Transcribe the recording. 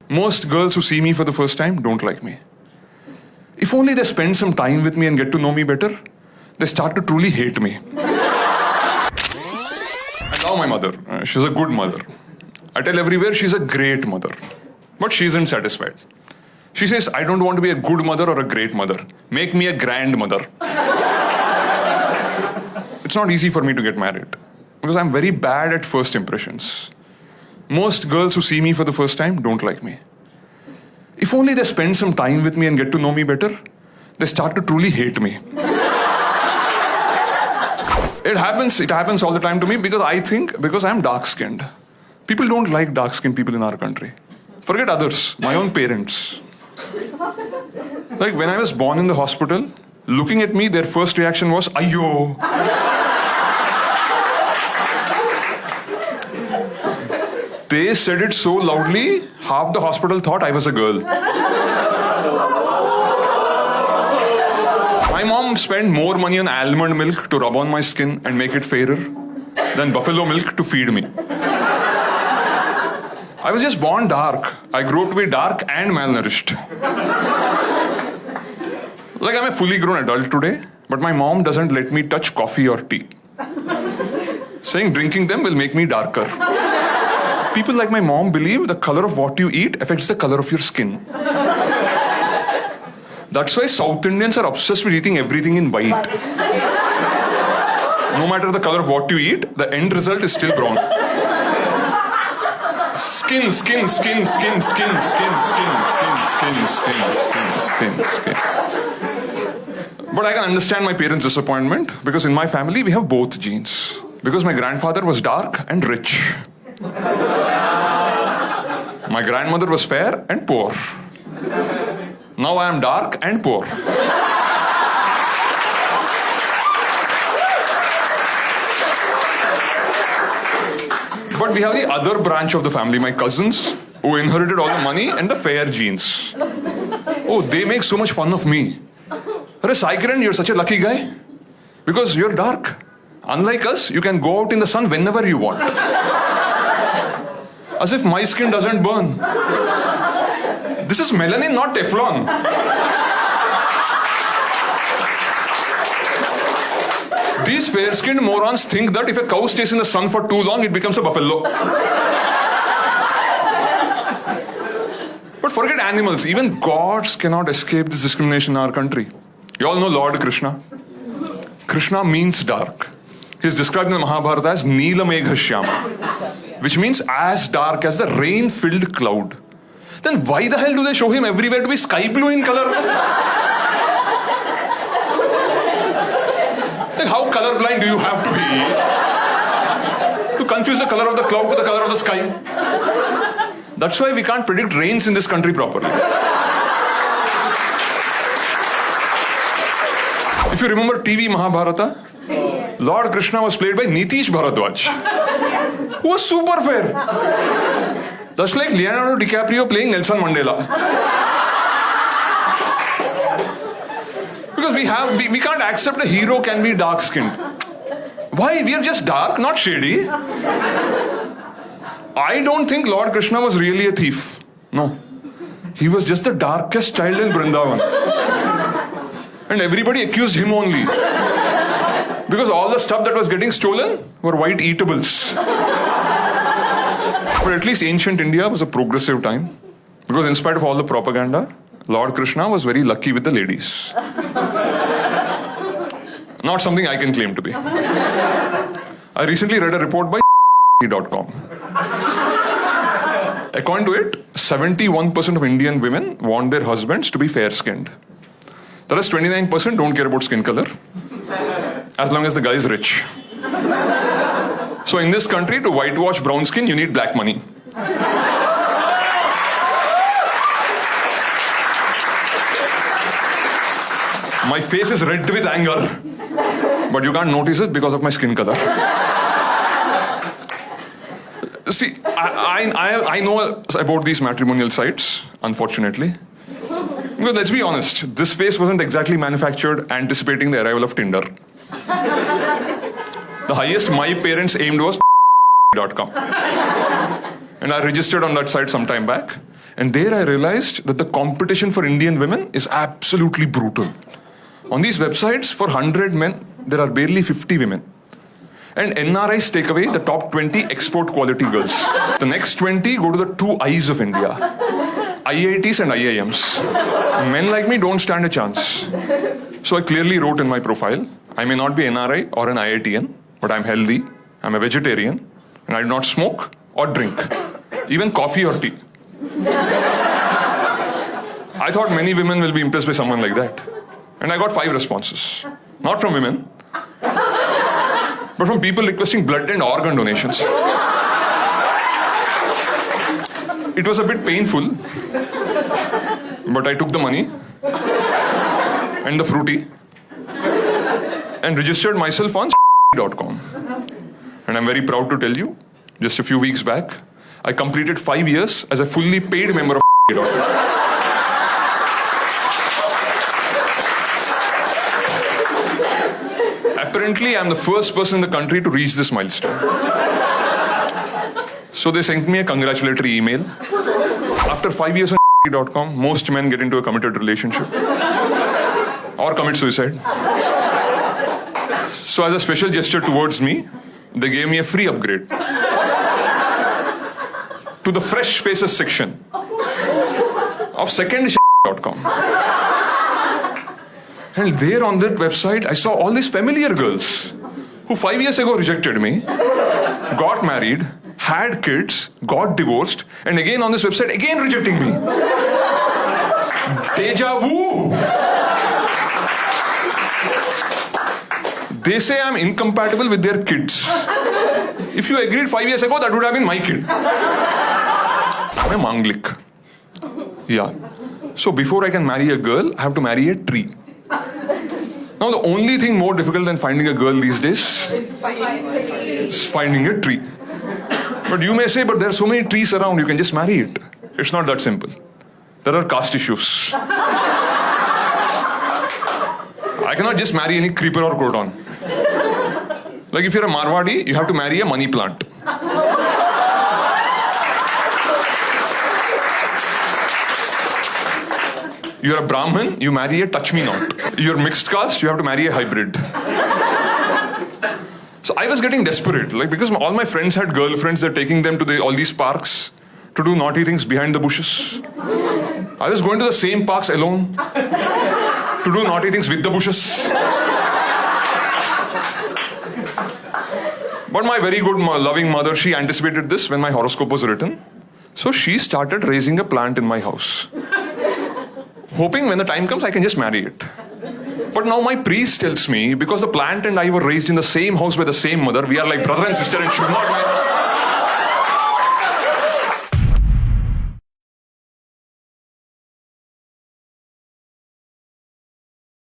Most girls who see me for the first time don't like me. If only they spend some time with me and get to know me better, they start to truly hate me. I love my mother. She's a good mother. I tell everywhere she's a great mother. But she isn't satisfied. She says, I don't want to be a good mother or a great mother. Make me a grandmother. It's not easy for me to get married because I'm very bad at first impressions. Most girls who see me for the first time don't like me. If only they spend some time with me and get to know me better, they start to truly hate me. It happens all the time to me because I'm dark-skinned. People don't like dark-skinned people in our country. Forget others, my own parents. Like when I was born in the hospital, looking at me, their first reaction was, Ayyo. They said it so loudly, half the hospital thought I was a girl. My mom spent more money on almond milk to rub on my skin and make it fairer than buffalo milk to feed me. I was just born dark. I grew up to be dark and malnourished. Like I'm a fully grown adult today, but my mom doesn't let me touch coffee or tea. Saying drinking them will make me darker. People like my mom believe the color of what you eat affects the color of your skin. That's why South Indians are obsessed with eating everything in white. No matter the color of what you eat, the end result is still brown. Skin. But I can understand my parents' disappointment because in my family we have both genes. Because my grandfather was dark and rich. My grandmother was fair and poor. Now I am dark and poor. But we have the other branch of the family, my cousins, who inherited all the money and the fair genes. Oh, they make so much fun of me. Sai Kiran, you're such a lucky guy. Because you're dark. Unlike us, you can go out in the sun whenever you want. As if my skin doesn't burn. This is melanin, not Teflon. These fair-skinned morons think that if a cow stays in the sun for too long, it becomes a buffalo. But forget animals. Even gods cannot escape this discrimination in our country. You all know Lord Krishna. Krishna means dark. He is described in the Mahabharata as Neela Megha Shyama, which means as dark as the rain-filled cloud. Then why the hell do they show him everywhere to be sky blue in color? Like how colorblind do you have to be to confuse the color of the cloud with the color of the sky? That's why we can't predict rains in this country properly. If you remember TV Mahabharata, Lord Krishna was played by Nitish Bharadwaj, who was super fair. That's like Leonardo DiCaprio playing Nelson Mandela. Because we can't accept a hero can be dark-skinned. Why? We are just dark, not shady. I don't think Lord Krishna was really a thief. No. He was just the darkest child in Vrindavan. And everybody accused him only. Because all the stuff that was getting stolen were white eatables. But at least ancient India was a progressive time. Because in spite of all the propaganda, Lord Krishna was very lucky with the ladies. Not something I can claim to be. I recently read a report by .com. According to it, 71% of Indian women want their husbands to be fair-skinned. The rest 29% don't care about skin color, as long as the guy is rich. So in this country, to whitewash brown skin, you need black money. My face is red with anger, but you can't notice it because of my skin color. See, I know about these matrimonial sites, unfortunately. Because let's be honest, this face wasn't exactly manufactured anticipating the arrival of Tinder. The highest my parents aimed was .com. And I registered on that site some time back. And there I realized that the competition for Indian women is absolutely brutal. On these websites, for 100 men, there are barely 50 women. And NRIs take away the top 20 export quality girls. The next 20 go to the two eyes of India, IITs and IIMs. Men like me don't stand a chance. So I clearly wrote in my profile, I may not be NRI or an IITian, but I'm healthy, I'm a vegetarian, and I do not smoke or drink, even coffee or tea. I thought many women will be impressed by someone like that. And I got 5 responses. Not from women, but from people requesting blood and organ donations. It was a bit painful, but I took the money and the fruity and registered myself on .com. And I'm very proud to tell you, just a few weeks back, I completed 5 years as a fully paid member of .com. Apparently, I'm the first person in the country to reach this milestone. So they sent me a congratulatory email. After 5 years on .com, most men get into a committed relationship or commit suicide. So as a special gesture towards me, they gave me a free upgrade to the fresh faces section of second.com. And there on that website, I saw all these familiar girls who 5 years ago rejected me, got married, had kids, got divorced, and again on this website, again rejecting me. Deja vu! They say I'm incompatible with their kids. If you agreed 5 years ago, that would have been my kid. I'm a manglik. Yeah. So before I can marry a girl, I have to marry a tree. Now the only thing more difficult than finding a girl these days is finding a tree. But you may say, but there are so many trees around, you can just marry it. It's not that simple. There are caste issues. I cannot just marry any creeper or croton. Like if you're a Marwadi, you have to marry a money plant. You're a Brahmin, you marry a touch-me-not. You're mixed caste, you have to marry a hybrid. So I was getting desperate, like because all my friends had girlfriends, they're taking them to all these parks to do naughty things behind the bushes. I was going to the same parks alone to do naughty things with the bushes. But my very good, loving mother, she anticipated this when my horoscope was written. So she started raising a plant in my house, hoping when the time comes, I can just marry it. But now my priest tells me, because the plant and I were raised in the same house by the same mother, we are like brother and sister and should not marry.